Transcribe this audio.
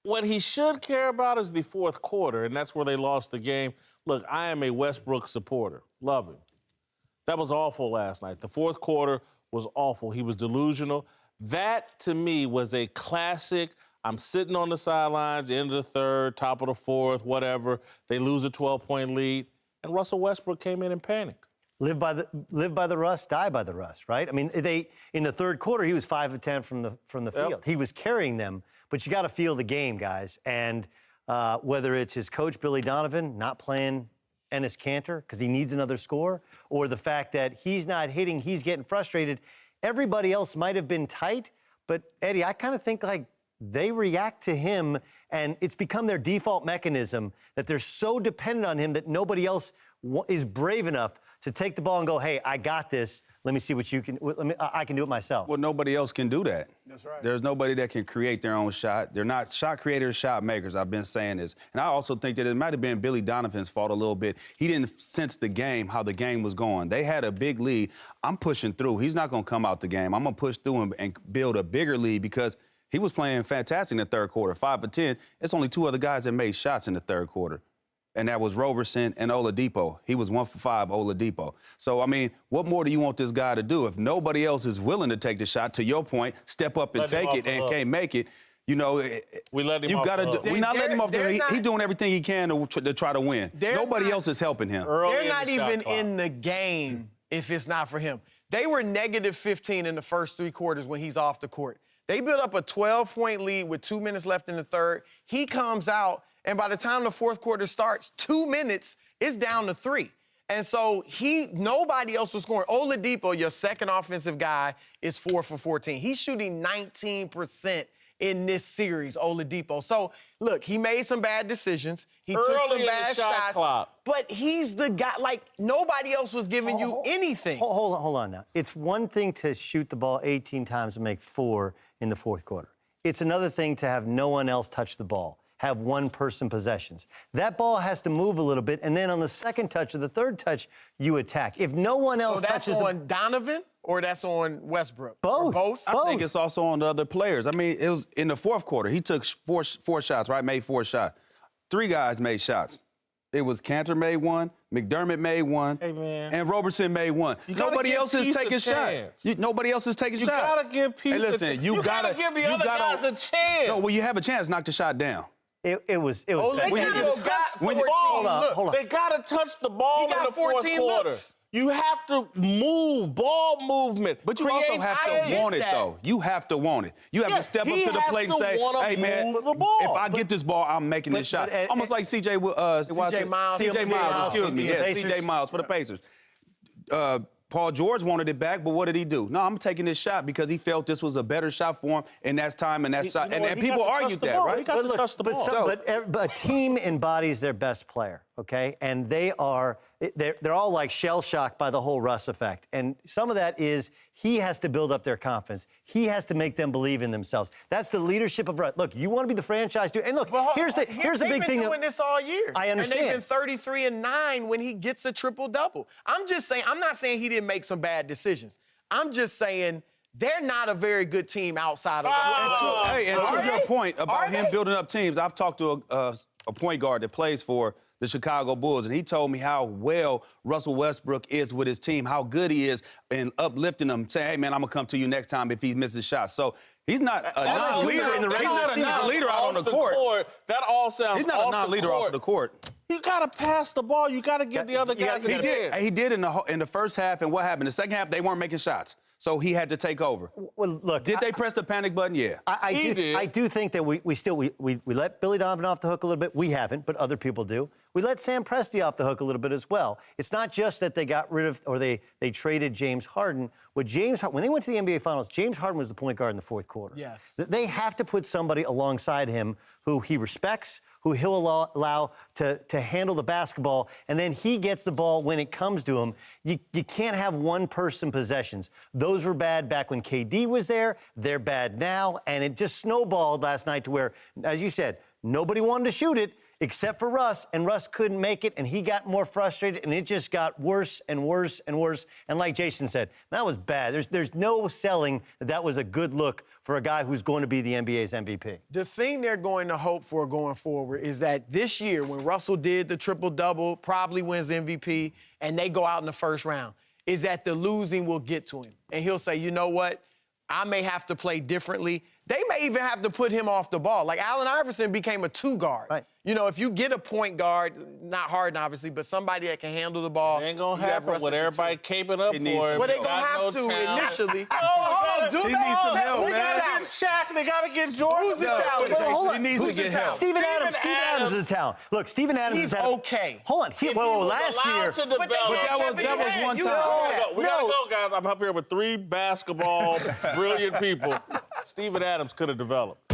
What he should care about is the fourth quarter, and that's where they lost the game. Look, I am a Westbrook supporter. Love him. That was awful last night. The fourth quarter was awful. He was delusional. That, to me, was a classic. I'm sitting on the sidelines, end of the third, top of the fourth, whatever. They lose a 12-point lead, and Russell Westbrook came in and panicked. Live by the rust, die by the rust, right? I mean, in the third quarter, he was 5 of 10 from the field. Yep. He was carrying them, but you got to feel the game, guys. And whether it's his coach, Billy Donovan, not playing Enes Kanter because he needs another score, or the fact that he's not hitting, he's getting frustrated. Everybody else might have been tight, but Eddie, I kind of think like they react to him, and it's become their default mechanism that they're so dependent on him that nobody else is brave enough to take the ball and go, hey, I got this. Let me see what you can. I can do it myself. Well, nobody else can do that. That's right. There's nobody that can create their own shot. They're not shot creators, shot makers. I've been saying this. And I also think that it might have been Billy Donovan's fault a little bit. He didn't sense the game, how the game was going. They had a big lead. I'm pushing through. He's not going to come out the game. I'm going to push through him and build a bigger lead because he was playing fantastic in the third quarter, 5 of 10. It's only 2 other guys that made shots in the third quarter. And that was Roberson and Oladipo. He was 1 for 5, Oladipo. So, I mean, what more do you want this guy to do? If nobody else is willing to take the shot, to your point, step up and take it and can't make it, you know, we let him you off gotta the do. hook. We're not letting him off the hook. He's doing everything he can to try to win. Nobody else is helping him. They're not even in the game if it's not for him. They were negative 15 in the first 3 quarters when he's off the court. They built up a 12-point lead with 2 minutes left in the third. He comes out, and by the time the fourth quarter starts, 2 minutes, it's down to 3. And so nobody else was scoring. Oladipo, your second offensive guy, is 4 for 14. He's shooting 19% in this series, Oladipo. So, look, he made some bad decisions. He took some bad shots. But he's the guy, like, nobody else was giving you anything. Hold on now. It's one thing to shoot the ball 18 times and make 4 in the fourth quarter. It's another thing to have no one else touch the ball, have one-person possessions. That ball has to move a little bit, and then on the second touch or the third touch, you attack. If no one else touches So that's on Donovan or that's on Westbrook? Both. Both? I think it's also on the other players. I mean, it was in the fourth quarter. He took four shots, right? Made 4 shots. 3 guys made shots. It was Kanter made 1, McDermott made 1, and Roberson made 1. Nobody else is taking shots. Nobody else is taking shots. You gotta give Peace a chance. You gotta give the other guys a chance. No, when you have a chance, knock the shot down. It was bad. Hold on. They gotta touch the ball in the fourth quarter. Looks. You have to move, ball movement. But you also have to want it, though. You have to want it. You have to step up to the plate and say, hey, man, if I get this ball, I'm making this shot. Almost like C.J. Miles. Excuse me. Yeah, C.J. Miles for the Pacers. Paul George wanted it back, but what did he do? No, I'm taking this shot because he felt this was a better shot for him in that time and that shot. And people argued that, right? He got to touch the ball. But a team embodies their best player, okay? And they're all like shell-shocked by the whole Russ effect. And some of that is he has to build up their confidence. He has to make them believe in themselves. That's the leadership of Russ. Look, you want to be the franchise dude. And look, here's the big thing. They've been doing this all year. I understand. And they've been 33-9 when he gets a triple-double. I'm not saying he didn't make some bad decisions. I'm just saying they're not a very good team outside of and to your point about him building up teams, I've talked to a point guard that plays for the Chicago Bulls, and he told me how well Russell Westbrook is with his team, how good he is in uplifting them, saying, hey, man, I'm going to come to you next time if he misses shots. So he's not a non-leader in the regular season. He's not a leader out on the court. That all sounds He's not a non-leader off the court. You got to pass the ball. You got to give the other guys a chance. He did in the first half, and what happened? The second half, they weren't making shots. So he had to take over. Well, look, did they press the panic button? Yeah. I do think that we let Billy Donovan off the hook a little bit. We haven't, but other people do. We let Sam Presti off the hook a little bit as well. It's not just that they got rid of or they traded James Harden. When they went to the NBA Finals, James Harden was the point guard in the fourth quarter. Yes. They have to put somebody alongside him who he respects, who he'll allow to handle the basketball, and then he gets the ball when it comes to him. You can't have one-person possessions. Those were bad back when KD was there. They're bad now, and it just snowballed last night to where, as you said, nobody wanted to shoot it. except for Russ, and Russ couldn't make it, and he got more frustrated, and it just got worse and worse and worse. And like Jason said, that was bad. There's no selling that was a good look for a guy who's going to be the NBA's MVP. The thing they're going to hope for going forward is that this year, when Russell did the triple-double, probably wins MVP, and they go out in the first round, is that the losing will get to him. And he'll say, you know what? I may have to play differently. They may even have to put him off the ball. Like Allen Iverson became a two-guard. Right. You know, if you get a point guard, not Harden, obviously, but somebody that can handle the ball. It ain't gonna you have happen Russell with everybody caping up for him. Well, they gonna Got have no to talent. initially. Oh, hold on, do he that. needs some help, Who's man. the They gotta talent? get Shaq. They gotta get Jordan. Who's the talent? Well, hold on. He needs Who's to the get help. talent? Steven Adams Adams. is a talent. Look, Steven Adams He's is okay. Hold on. If he was Last allowed year. to develop, But that was one You time. know that. We gotta go, guys. I'm up here with 3 basketball brilliant people. Steven Adams could have developed.